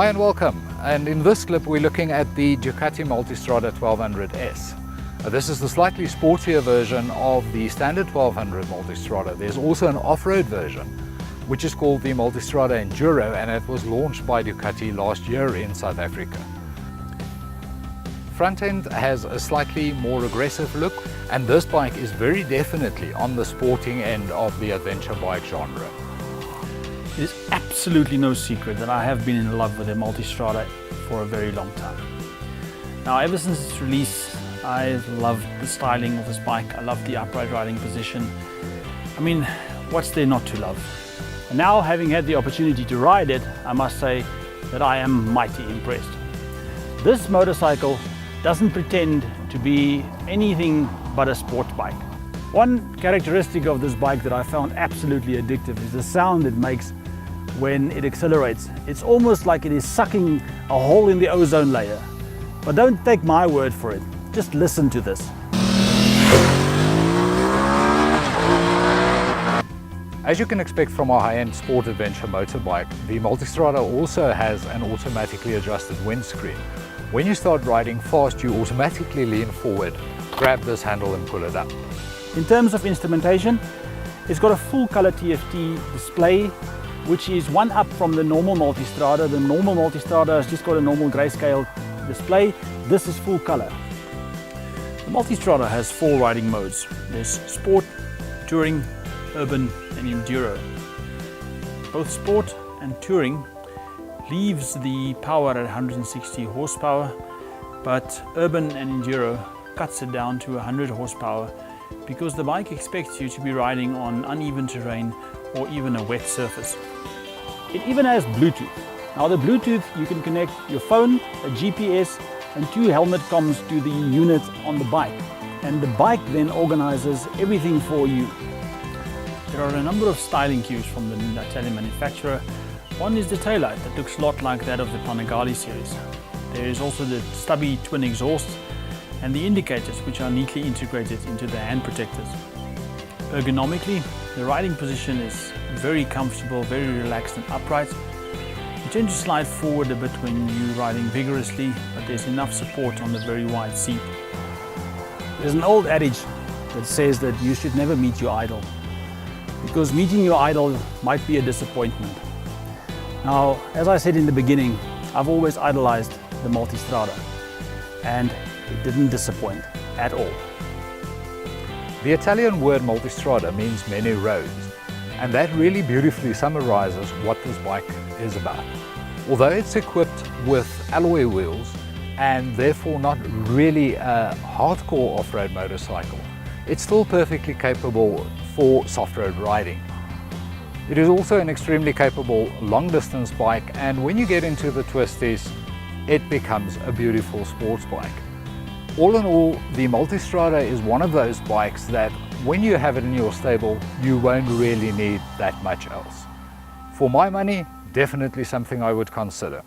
Hi and welcome, and in this clip we're looking at the Ducati Multistrada 1200 S. This is the slightly sportier version of the standard 1200 Multistrada. There's also an off-road version which is called the Multistrada Enduro, and it was launched by Ducati last year in South Africa. Front end has a slightly more aggressive look, and this bike is very definitely on the sporting end of the adventure bike genre. It is absolutely no secret that I have been in love with the Multistrada for a very long time. Now, ever since its release, I've loved the styling of this bike. I love the upright riding position. I mean, what's there not to love? And now, having had the opportunity to ride it, I must say that I am mighty impressed. This motorcycle doesn't pretend to be anything but a sport bike. One characteristic of this bike that I found absolutely addictive is the sound it makes when it accelerates. It's almost like it is sucking a hole in the ozone layer. But don't take my word for it, just listen to this. As you can expect from a high-end sport adventure motorbike, the Multistrada also has an automatically adjusted windscreen. When you start riding fast, you automatically lean forward, grab this handle and pull it up. In terms of instrumentation, it's got a full color TFT display, which is one up from the normal Multistrada. The normal Multistrada has just got a normal grayscale display. This is full color. The Multistrada has 4 riding modes. There's Sport, Touring, Urban and Enduro. Both Sport and Touring leaves the power at 160 horsepower, but Urban and Enduro cuts it down to 100 horsepower because the bike expects you to be riding on uneven terrain or even a wet surface. It even has Bluetooth. Now the Bluetooth, you can connect your phone, a GPS and 2 helmet comms to the unit on the bike, and the bike then organizes everything for you. There are a number of styling cues from the Italian manufacturer. One is the taillight that looks a lot like that of the Panigale series. There is also the stubby twin exhaust and the indicators, which are neatly integrated into the hand protectors. Ergonomically, the riding position is very comfortable, very relaxed and upright. You tend to slide forward a bit when you're riding vigorously, but there's enough support on the very wide seat. There's an old adage that says that you should never meet your idol, because meeting your idol might be a disappointment. Now, as I said in the beginning, I've always idolized the Multistrada, and it didn't disappoint at all. The Italian word Multistrada means many roads, and that really beautifully summarizes what this bike is about. Although it's equipped with alloy wheels and therefore not really a hardcore off-road motorcycle, it's still perfectly capable for soft-road riding. It is also an extremely capable long-distance bike, and when you get into the twisties, it becomes a beautiful sports bike. All in all, the Multistrada is one of those bikes that when you have it in your stable, you won't really need that much else. For my money, definitely something I would consider.